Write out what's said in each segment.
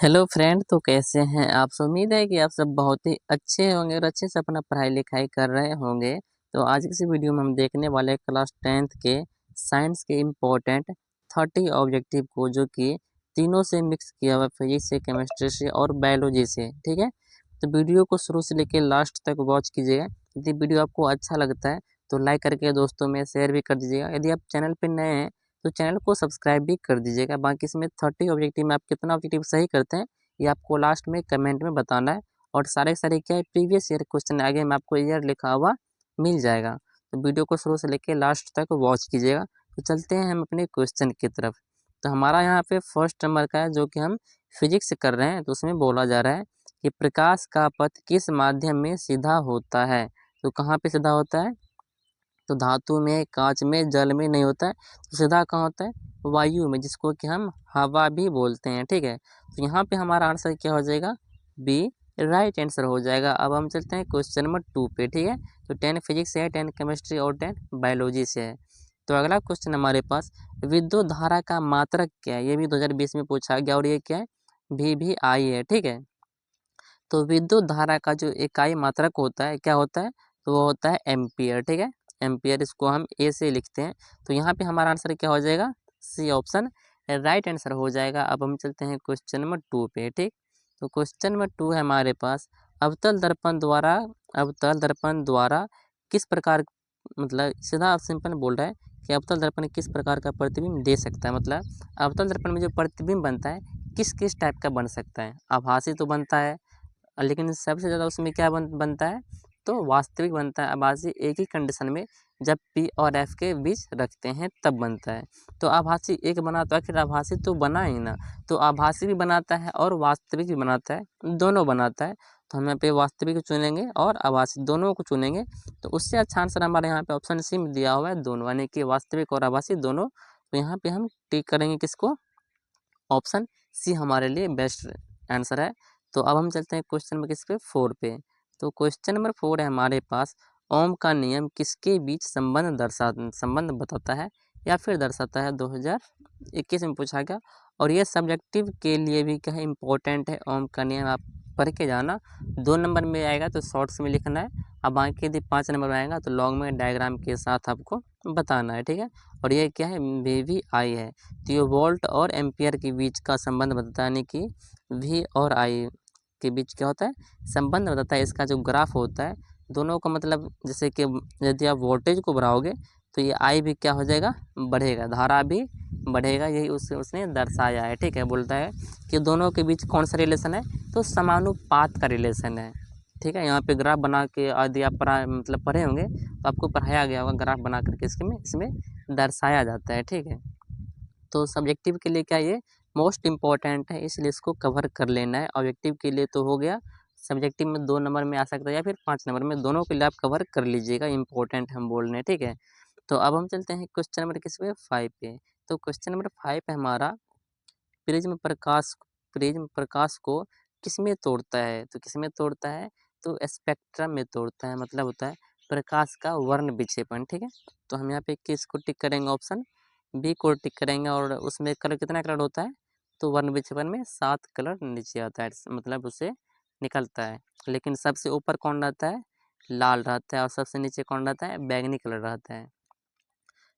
Hello friend, तो कैसे हैं आप। उम्मीद है कि आप सब बहुत ही अच्छे होंगे और अच्छे से अपना पढ़ाई लिखाई कर रहे होंगे। तो आज की इस वीडियो में हम देखने वाले हैं क्लास 10th के साइंस के इम्पोर्टेंट 30 ऑब्जेक्टिव को, जो कि तीनों से मिक्स किया हुआ, फिजिक्स से, केमिस्ट्री से और बायोलॉजी से। ठीक है, तो वीडियो को शुरू से लेकर लास्ट तक वॉच कीजिएगा। यदि वीडियो आपको अच्छा लगता है तो लाइक करके दोस्तों में शेयर भी कर दीजिएगा। यदि आप चैनल पर नए हैं तो चैनल को सब्सक्राइब भी कर दीजिएगा। बाकी इसमें 30 ऑब्जेक्टिव में आप कितना ऑब्जेक्टिव सही करते हैं ये आपको लास्ट में कमेंट में बताना है। और सारे के सारे क्या है, प्रीवियस ईयर क्वेश्चन आगे में आपको ईयर लिखा हुआ मिल जाएगा। तो वीडियो को शुरू से लेकर लास्ट तक वॉच कीजिएगा। तो चलते हैं हम अपने क्वेश्चन की तरफ। तो हमारा यहाँ पे फर्स्ट नंबर का है, जो कि हम फिजिक्स से कर रहे हैं। तो उसमें बोला जा रहा है कि प्रकाश का पथ किस माध्यम में सीधा होता है। तो कहाँ पे सीधा होता है, तो धातु में, कांच में, जल में नहीं होता है। तो सीधा कहाँ होता है, वायु में, जिसको कि हम हवा भी बोलते हैं। ठीक है, तो यहाँ पे हमारा आंसर क्या हो जाएगा, बी राइट आंसर हो जाएगा। अब हम चलते हैं क्वेश्चन नंबर 2 पे। ठीक है, तो 10 फिजिक्स से है, 10 केमिस्ट्री और 10 बायोलॉजी से है। तो अगला क्वेश्चन हमारे पास, विद्युत धारा का मात्रक क्या है। ये भी 2020 में पूछा गया और ये क्या है, भी आई है। ठीक है, तो विद्युत धारा का जो इकाई मात्रक होता है क्या होता है, तो वो होता है एम्पियर। ठीक है, एम्पियर, इसको हम ए से लिखते हैं। तो यहाँ पे हमारा आंसर क्या हो जाएगा, सी ऑप्शन राइट आंसर हो जाएगा। अब हम चलते हैं क्वेश्चन नंबर 2 पे। ठीक, तो क्वेश्चन नंबर 2 है हमारे पास, अवतल दर्पण द्वारा किस प्रकार, मतलब सीधा सिंपल बोल रहा है कि अवतल दर्पण किस प्रकार का प्रतिबिंब दे सकता है। मतलब अवतल दर्पण में जो प्रतिबिंब बनता है किस किस टाइप का बन सकता है। आभासी तो बनता है, लेकिन सबसे ज़्यादा उसमें क्या बनता है, तो वास्तविक बनता है। आभासी एक ही कंडीशन में, जब पी और एफ के बीच रखते हैं तब बनता है। तो आभासी एक बना, तो आखिर आभासी तो बना ही ना। तो आभासी भी बनाता है और वास्तविक भी बनाता है, दोनों बनाता है। तो हम यहाँ पे वास्तविक चुनेंगे और आभासी दोनों को चुनेंगे। तो उससे अच्छा आंसर हमारे यहाँ पे ऑप्शन सी में दिया हुआ है, दोनों, यानी कि वास्तविक और आभासी दोनों। तो यहाँ पे हम टिक करेंगे किसको, ऑप्शन सी हमारे लिए बेस्ट आंसर है। तो अब हम चलते हैं क्वेश्चन नंबर किस पे, 4 पे। तो क्वेश्चन नंबर 4 है हमारे पास, ओम का नियम किसके बीच संबंध बताता है या फिर दर्शाता है। 2021 में पूछा गया और ये सब्जेक्टिव के लिए भी क्या है, इंपॉर्टेंट है। ओम का नियम आप पढ़ के जाना। 2 नंबर में आएगा तो शॉर्ट्स में लिखना है, अब बाकी यदि 5 नंबर में आएगा तो लॉन्ग में डायग्राम के साथ आपको बताना है। ठीक है, और ये क्या है, भी आई है। तो ये वोल्ट और एम्पियर के बीच का संबंध बताता है, यानी कि वी और आई के बीच क्या होता है, संबंध बताता है। इसका जो ग्राफ होता है दोनों का, मतलब जैसे कि यदि आप वोल्टेज को बढ़ाओगे तो ये आई भी क्या हो जाएगा, बढ़ेगा, धारा भी बढ़ेगा। यही उसने दर्शाया है। ठीक है, बोलता है कि दोनों के बीच कौन सा रिलेशन है, तो समानुपात का रिलेशन है। ठीक है, यहाँ पे ग्राफ बना के यदि आप पढ़े होंगे तो आपको पढ़ाया गया होगा, ग्राफ बना करके इसमें दर्शाया जाता है। ठीक है, तो सब्जेक्टिव के लिए क्या ये मोस्ट इम्पॉर्टेंट है, इसलिए इसको कवर कर लेना है। ऑब्जेक्टिव के लिए तो हो गया, सब्जेक्टिव में 2 नंबर में आ सकता है या फिर 5 नंबर में, दोनों के लिए आप कवर कर लीजिएगा, इंपॉर्टेंट हम बोल रहे हैं। ठीक है, तो अब हम चलते हैं क्वेश्चन नंबर किस पे, 5 पे। तो क्वेश्चन नंबर 5 है हमारा, प्रिज्म प्रकाश प्रिज्म प्रकाश को किस में तोड़ता है। तो किस में तोड़ता है, तो स्पेक्ट्रम में तोड़ता है, मतलब होता है प्रकाश का वर्ण विक्षेपण। ठीक है, तो हम यहाँ पे किस को टिक करेंगे, ऑप्शन बी को टिक करेंगे। और उसमें कलर कितना कलर होता है, तो वर्ण विक्षेपण में 7 कलर नीचे आता है, मतलब उसे निकलता है। लेकिन सबसे ऊपर कौन रहता है, लाल रहता है, और सबसे नीचे कौन रहता है, बैंगनी कलर रहता है।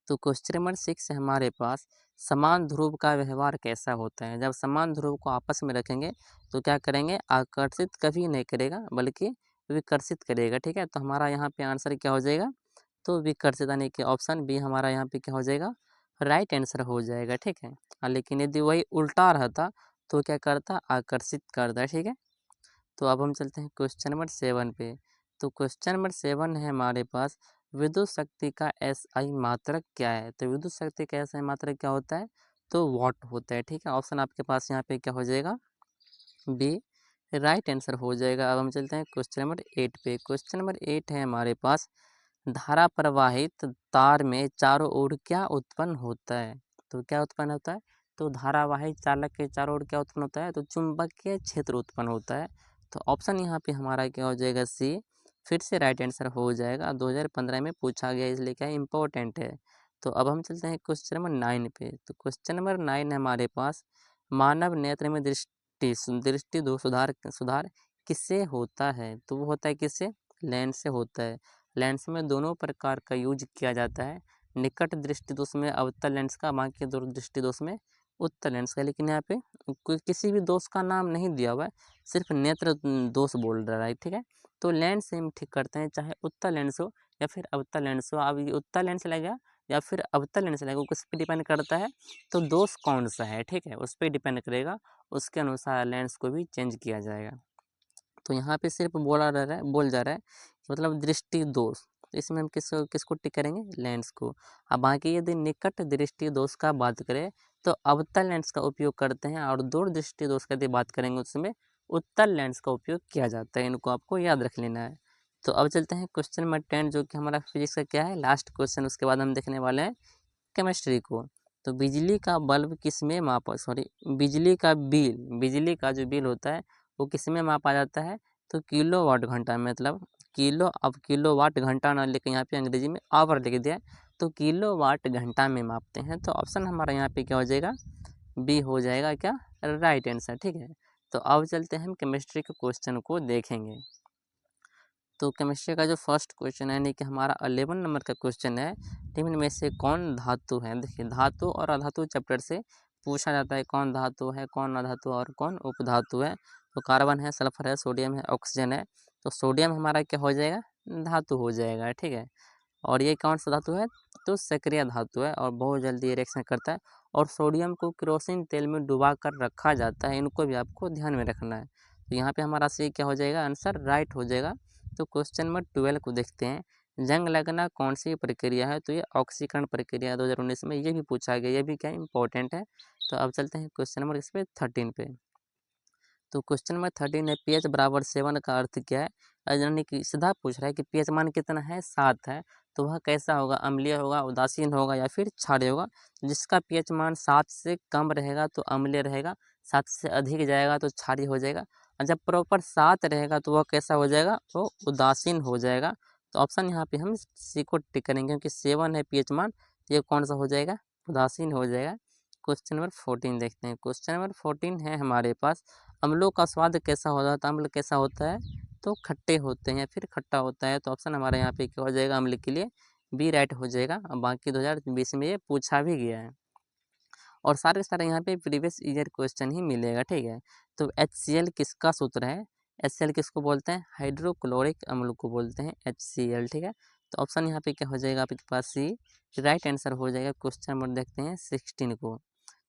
तो क्वेश्चन नंबर 6 है हमारे पास, समान ध्रुव का व्यवहार कैसा होता है। जब समान ध्रुव को आपस में रखेंगे तो क्या करेंगे, आकर्षित कभी नहीं करेगा बल्कि विकर्षित करेगा। ठीक है, तो हमारा यहाँ पे आंसर क्या हो जाएगा, तो विकर्षित, यानी कि ऑप्शन बी हमारा यहाँ पे क्या हो जाएगा, राइट आंसर हो जाएगा। ठीक है, लेकिन यदि वही उल्टा रहता तो क्या करता, आकर्षित करता। ठीक है, तो अब हम चलते हैं क्वेश्चन नंबर 7 पे। तो क्वेश्चन नंबर 7 है हमारे पास, विद्युत शक्ति का एसआई मात्रक क्या है। तो विद्युत शक्ति का एसआई मात्रक क्या होता है, तो वॉट होता है। ठीक है, ऑप्शन आपके पास यहाँ पे क्या हो जाएगा, बी राइट आंसर हो जाएगा। अब हम चलते हैं क्वेश्चन नंबर 8 पे। क्वेश्चन नंबर 8 है हमारे पास, धारा प्रवाहित तार में चारों ओर क्या उत्पन्न होता है। तो क्या उत्पन्न होता है, तो धारावाहिक चालक के चारों ओर क्या उत्पन्न होता है, तो चुंबकीय क्षेत्र उत्पन्न होता है। तो ऑप्शन यहाँ पे हमारा क्या हो जाएगा, सी फिर से राइट आंसर हो जाएगा। 2015 में पूछा गया, इसलिए क्या इंपॉर्टेंट है। तो अब हम चलते हैं क्वेश्चन नंबर 9 पे। तो क्वेश्चन नंबर 9 है हमारे पास, मानव नेत्र में दृष्टि दोष सुधार सुधार किससे होता है? तो वो होता है किससे? लेंस से होता है। लेंस में दोनों प्रकार का यूज किया जाता है। निकट दृष्टि दोष में अवतल लेंस का, बाकी दूर दृष्टि दोष में उत्तल लेंस का। लेकिन यहाँ पे कोई किसी भी दोष का नाम नहीं दिया हुआ है, सिर्फ नेत्र दोष बोल रहा है, ठीक है। तो लेंस से हम ठीक करते हैं, चाहे उत्तल लेंस हो या फिर अवतल लेंस हो। अब ये उत्तल लेंस लगेगा या फिर अवतल लेंस लगेगा, किस पे डिपेंड करता है? तो दोष कौन सा है, ठीक है, उस पर डिपेंड करेगा। उसके अनुसार लेंस को भी चेंज किया जाएगा। तो यहाँ पे सिर्फ बोल जा रहा है मतलब दृष्टि दोष, तो इसमें हम किसको टिक करेंगे? लेंस को। अब बाकी यदि निकट दृष्टि दोष का बात करें तो अवतल लेंस का उपयोग करते हैं, और दूर दृष्टि दोष की यदि बात करेंगे उसमें उत्तल लेंस का उपयोग किया जाता है। इनको आपको याद रख लेना है। तो अब चलते हैं क्वेश्चन नंबर 10, जो कि हमारा फिजिक्स का क्या है, लास्ट क्वेश्चन। उसके बाद हम देखने वाले हैं केमिस्ट्री को। तो बिजली का बल्ब किस में मापा सॉरी बिजली का जो बिल होता है वो किस में मापा जाता है? तो किलोवाट घंटा, मतलब अब किलोवाट घंटा ना लेकर यहाँ पे अंग्रेजी में आवर लिख दिया है, तो किलोवाट घंटा में मापते हैं। तो ऑप्शन हमारा यहाँ पे क्या हो जाएगा? बी हो जाएगा क्या? राइट आंसर, ठीक है। तो अब चलते हैं हम केमिस्ट्री के क्वेश्चन को देखेंगे। तो केमिस्ट्री का जो फर्स्ट क्वेश्चन है, यानी कि हमारा 11 नंबर का क्वेश्चन है, निम्न में से कौन धातु है? देखिए, धातु और अधातु चैप्टर से पूछा जाता है कौन धातु है, कौन अधातु और कौन उपधातु है। तो कार्बन है, सल्फर है, सोडियम है, ऑक्सीजन है। तो सोडियम हमारा क्या हो जाएगा? धातु हो जाएगा, ठीक है। और ये कौन सा धातु है? तो सक्रिय धातु है और बहुत जल्दी ये रिएक्शन करता है। और सोडियम को केरोसिन तेल में डुबा कर रखा जाता है, इनको भी आपको ध्यान में रखना है। तो यहाँ पे हमारा सी क्या हो जाएगा? आंसर राइट हो जाएगा। तो क्वेश्चन नंबर 12 को देखते हैं। जंग लगना कौन सी प्रक्रिया है? तो ये ऑक्सीकरण प्रक्रिया 2019 में ये भी पूछा गया, ये भी क्या इंपॉर्टेंट है। तो अब चलते हैं क्वेश्चन नंबर इस पे 13 पे। तो क्वेश्चन नंबर 13 है, pH बराबर 7 का अर्थ क्या है? यानी कि सीधा पूछ रहा है कि pH मान कितना है? 7 है। तो वह कैसा होगा? अम्लीय होगा, उदासीन होगा या फिर क्षारीय होगा? जिसका pH मान 7 से कम रहेगा तो अम्लीय रहेगा, 7 से अधिक जाएगा तो क्षारीय हो जाएगा, और जब प्रॉपर 7 रहेगा तो वह कैसा हो जाएगा? वो उदासीन हो जाएगा। तो ऑप्शन यहाँ पे हम सी को टिक करेंगे, क्योंकि 7 है pH मान, तो ये कौन सा हो जाएगा? उदासीन हो जाएगा। क्वेश्चन नंबर 14 देखते हैं। क्वेश्चन नंबर 14 है हमारे पास, अम्लों का स्वाद कैसा होता है? तो अम्ल कैसा होता है? तो खट्टे होते हैं, फिर खट्टा होता है। तो ऑप्शन हमारा यहाँ पे क्या हो जाएगा? अम्ल के लिए बी राइट हो जाएगा। अब बाकी 2020 में ये पूछा भी गया है, और सारे के सारे यहाँ पे प्रीवियस ईयर क्वेश्चन ही मिलेगा, ठीक है। तो HCl किसका सूत्र है? HCl किसको बोलते हैं? हाइड्रोक्लोरिक अम्ल को बोलते हैं HCl, ठीक है। तो ऑप्शन यहाँ पे क्या हो जाएगा आपके पास? सी राइट आंसर हो जाएगा। क्वेश्चन नंबर देखते हैं 16 को।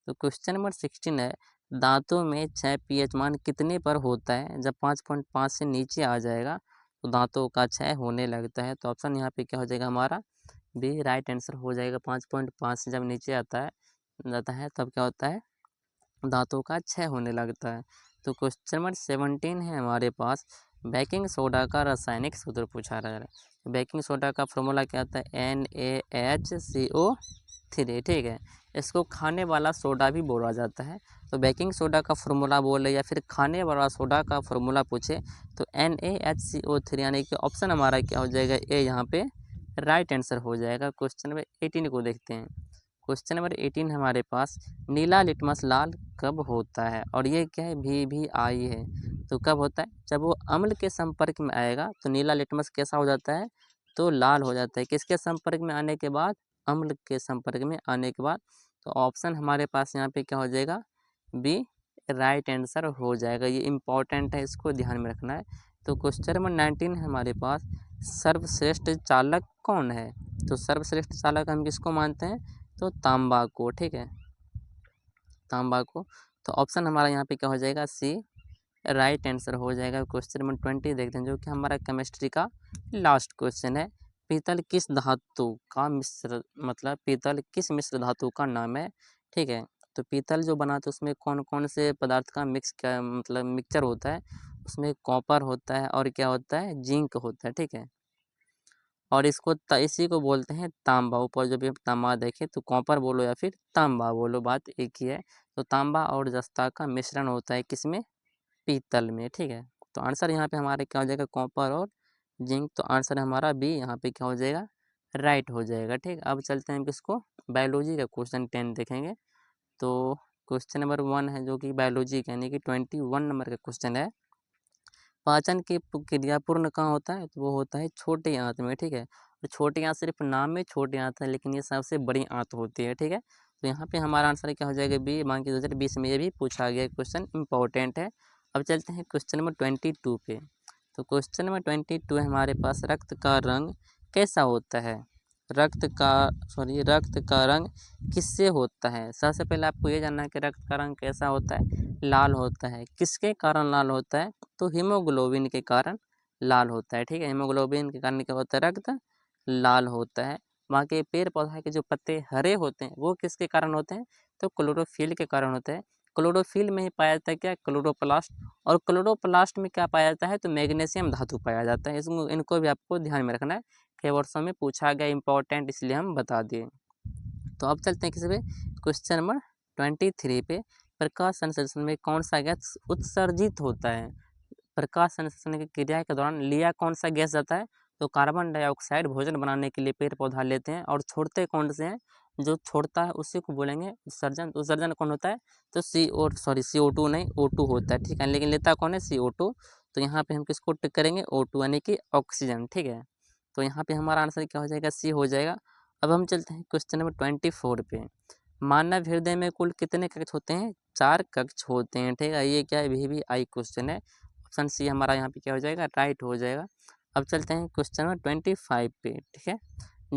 तो क्वेश्चन नंबर 16 है, दांतों में 6 pH मान कितने पर होता है? जब 5.5 से नीचे आ जाएगा तो दांतों का क्षय होने लगता है। तो ऑप्शन यहाँ पे क्या हो जाएगा हमारा? बी राइट आंसर हो जाएगा। 5.5 से जब नीचे जाता है तब क्या होता है? दांतों का क्षय होने लगता है। तो क्वेश्चन नंबर 17 है हमारे पास, बेकिंग सोडा का रासायनिक सूत्र पूछा रहा है। तो बेकिंग सोडा का फॉर्मूला क्या आता है? NaHCO3, ठीक है। इसको खाने वाला सोडा भी बोला जाता है। तो बेकिंग सोडा का फॉर्मूला बोले या फिर खाने वाला सोडा का फॉर्मूला पूछे तो NaHCO3, यानी कि ऑप्शन हमारा क्या हो जाएगा? ए यहाँ पे राइट आंसर हो जाएगा। क्वेश्चन नंबर 18 को देखते हैं। क्वेश्चन नंबर 18 हमारे पास, नीला लिटमस लाल कब होता है? और ये क्या है? VVI है। तो कब होता है? जब वो अम्ल के संपर्क में आएगा तो नीला लिटमस कैसा हो जाता है? तो लाल हो जाता है। किसके संपर्क में आने के बाद? अम्ल के संपर्क में आने के बाद। तो ऑप्शन हमारे पास यहाँ पे क्या हो जाएगा? बी राइट आंसर हो जाएगा। ये इंपॉर्टेंट है, इसको ध्यान में रखना है। तो क्वेश्चन नंबर 19 है हमारे पास, सर्वश्रेष्ठ चालक कौन है? तो सर्वश्रेष्ठ चालक हम किसको मानते हैं? तो तांबा को, ठीक है, तांबा को। तो ऑप्शन हमारा यहाँ पे क्या हो जाएगा? सी राइट आंसर हो जाएगा। क्वेश्चन नंबर 20 देखते हैं, जो कि हमारा केमिस्ट्री का लास्ट क्वेश्चन है। पीतल किस धातु का मिश्र मतलब पीतल किस मिश्र धातु का नाम है? ठीक है। तो पीतल जो बनाते उसमें कौन कौन से पदार्थ का मिक्सचर होता है? उसमें कॉपर होता है और क्या होता है? जिंक होता है, ठीक है। और इसी को बोलते हैं तांबा। ऊपर जब आप तांबा देखें तो कॉपर बोलो या फिर तांबा बोलो, बात एक ही है। तो तांबा और जस्ता का मिश्रण होता है किसमें? पीतल में, ठीक है। तो आंसर यहाँ पे हमारे क्या हो जाएगा? कॉपर और जिंक। तो आंसर हमारा बी यहाँ पे क्या हो जाएगा? राइट हो जाएगा, ठीक। अब चलते हैं किसको? बायोलॉजी का क्वेश्चन 10 देखेंगे। तो क्वेश्चन नंबर 1 है जो कि बायोलॉजी का यानी कि 21 नंबर का क्वेश्चन है। पाचन की क्रिया पूर्ण कहाँ होता है? तो वो होता है छोटी आंत में, ठीक है। तो छोटी आंत सिर्फ नाम में छोटी आंत है, लेकिन ये सबसे बड़ी आंत होती है, ठीक है। तो यहाँ पे हमारा आंसर क्या हो जाएगा? बी। बाकी 2020 में ये भी पूछा गया क्वेश्चन, इंपॉर्टेंट है। अब चलते हैं क्वेश्चन नंबर 22 पे। तो क्वेश्चन नंबर 22 है हमारे पास, रक्त का रंग कैसा होता है? रक्त का रंग किससे होता है? सबसे पहले आपको ये जानना है कि रक्त का रंग कैसा होता है? लाल होता है। किसके कारण लाल होता है? तो हीमोग्लोबिन के कारण लाल होता है, ठीक है। हीमोग्लोबिन के कारण क्या होता है? रक्त लाल होता है। बाकी पेड़ पौधा के जो पत्ते हरे होते हैं वो किसके कारण होते हैं? तो क्लोरोफिल के कारण होते हैं। क्लोरोफिल में ही पाया जाता है क्या? क्लोरोप्लास्ट। और क्लोरोप्लास्ट में क्या पाया जाता है? तो मैग्नीशियम धातु पाया जाता है। इनको भी आपको ध्यान में रखना है, कई वर्षों में पूछा गया, इंपॉर्टेंट इसलिए हम बता दिए। तो अब चलते हैं किसी पे, क्वेश्चन नंबर 23 पे। प्रकाश संश्लेषण में कौन सा गैस उत्सर्जित होता है? प्रकाश संश्लेषण की क्रिया के दौरान लिया कौन सा गैस जाता है? तो कार्बन डाइऑक्साइड भोजन बनाने के लिए पेड़ पौधा लेते हैं, और छोड़ते कौन से हैं? जो छोड़ता है उसी को बोलेंगे उत्सर्जन। उत्सर्जन कौन होता है? तो CO2 नहीं, O2 होता है, ठीक है। लेकिन लेता कौन है? CO2। तो यहाँ पे हम किसको टिक करेंगे? O2 यानी कि ऑक्सीजन, ठीक है। तो यहाँ पे हमारा आंसर क्या हो जाएगा? सी हो जाएगा। अब हम चलते हैं क्वेश्चन नंबर 24 पे। मानव हृदय में कुल कितने कक्ष होते हैं? 4 कक्ष होते हैं, ठीक है। ये क्या है? VVI क्वेश्चन है। ऑप्शन सी हमारा यहाँ पे क्या हो जाएगा? राइट हो जाएगा। अब चलते हैं क्वेश्चन नंबर 25 पे, ठीक है।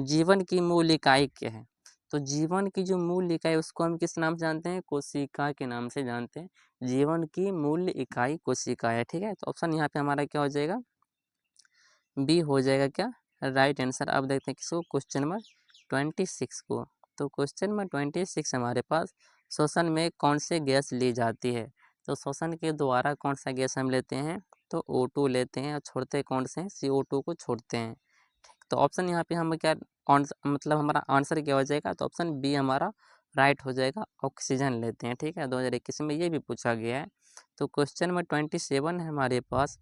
जीवन की मूल इकाई क्या है? तो जीवन की जो मूल इकाई उसको हम किस नाम से जानते हैं? कोशिका के नाम से जानते हैं। जीवन की मूल इकाई कोशिका है, ठीक है। तो ऑप्शन यहाँ पे हमारा क्या हो जाएगा? बी हो जाएगा क्या? Right answer. अब देखते हैं किसको? क्वेश्चन नंबर 26 को। तो क्वेश्चन नंबर 26 हमारे पास, श्वसन में कौन से गैस ली जाती है? तो श्वसन के द्वारा कौन सा गैस हम लेते हैं? तो O2 लेते हैं, और छोड़ते कौन से हैं? CO2 को छोड़ते हैं, ठीक। तो ऑप्शन यहाँ पे हम क्या, कौन मतलब हमारा आंसर क्या हो जाएगा? तो ऑप्शन बी हमारा राइट हो जाएगा, ऑक्सीजन लेते हैं, ठीक है। 2021 में ये भी पूछा गया है। तो क्वेश्चन नंबर 27 है हमारे पास,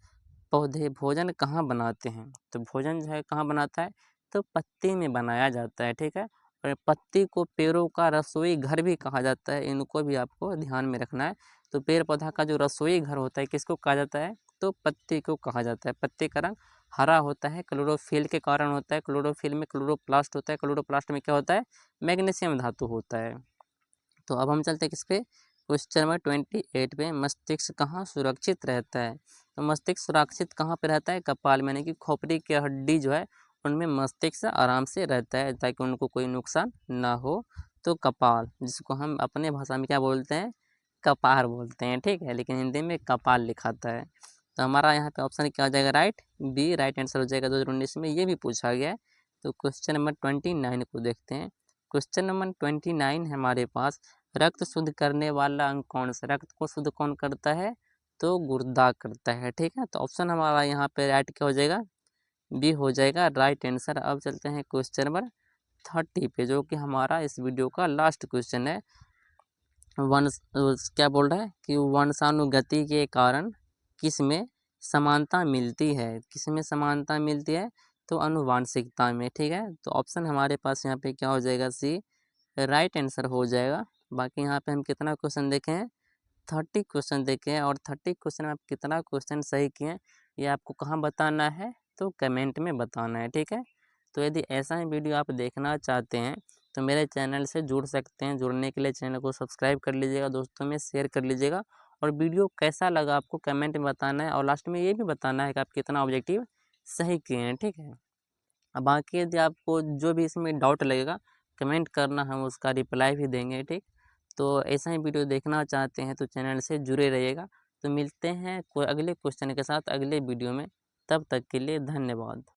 पौधे भोजन कहाँ बनाते हैं? तो भोजन जो है कहाँ बनाता है? तो पत्ती में बनाया जाता है, ठीक है। और पत्ती को पेड़ों का रसोई घर भी कहा जाता है, इनको भी आपको ध्यान में रखना है। तो पेड़ पौधा का जो रसोई घर होता है किसको कहा जाता है? तो पत्ती को कहा जाता है। पत्ती का रंग हरा होता है, क्लोरोफिल के कारण होता है। क्लोरोफिल में क्लोरोप्लास्ट होता है, क्लोरोप्लास्ट में क्या होता है? मैग्नीशियम धातु होता है। तो अब हम चलते हैं किस पे? क्वेश्चन नंबर 28 पे, मस्तिष्क कहाँ सुरक्षित रहता है? तो मस्तिष्क सुरक्षित कहाँ पे रहता है? कपाल में, यानी कि खोपड़ी की हड्डी जो है उनमें मस्तिष्क आराम से रहता है, ताकि उनको कोई नुकसान ना हो। तो कपाल, जिसको हम अपने भाषा में क्या बोलते हैं? कपार बोलते हैं, ठीक है। लेकिन हिंदी में कपाल लिखाता है। तो हमारा यहाँ पे ऑप्शन क्या हो जाएगा? राइट, बी राइट आंसर हो जाएगा। 2019 में ये भी पूछा गया है। तो क्वेश्चन नंबर 29 को देखते हैं। क्वेश्चन नंबर 29 है हमारे पास, रक्त शुद्ध करने वाला अंग कौन सा? रक्त को शुद्ध कौन करता है? तो गुर्दा करता है, ठीक है। तो ऑप्शन हमारा यहाँ पे राइट क्या हो जाएगा? बी हो जाएगा, राइट आंसर। अब चलते हैं क्वेश्चन नंबर 30 पे, जो कि हमारा इस वीडियो का लास्ट क्वेश्चन है। क्या बोल रहा है कि वंशानुगति के कारण किस में समानता मिलती है? किस में समानता मिलती है? तो अनुवांशिकता में, ठीक है। तो ऑप्शन हमारे पास यहाँ पे क्या हो जाएगा? सी राइट आंसर हो जाएगा। बाकी यहाँ पे हम कितना क्वेश्चन देखे हैं? 30 क्वेश्चन देखे हैं, और 30 क्वेश्चन में आप कितना क्वेश्चन सही किए हैं ये आपको कहाँ बताना है? तो कमेंट में बताना है, ठीक है। तो यदि ऐसा ही वीडियो आप देखना चाहते हैं तो मेरे चैनल से जुड़ सकते हैं। जुड़ने के लिए चैनल को सब्सक्राइब कर लीजिएगा, दोस्तों में शेयर कर लीजिएगा, और वीडियो कैसा लगा आपको कमेंट में बताना है, और लास्ट में ये भी बताना है कि आप कितना ऑब्जेक्टिव सही किए हैं, ठीक है। अब बाकी यदि आपको जो भी इसमें डाउट लगेगा कमेंट करना, हम उसका रिप्लाई भी देंगे, ठीक। तो ऐसा ही वीडियो देखना चाहते हैं तो चैनल से जुड़े रहिएगा। तो मिलते हैं कोई अगले क्वेश्चन के साथ अगले वीडियो में, तब तक के लिए धन्यवाद।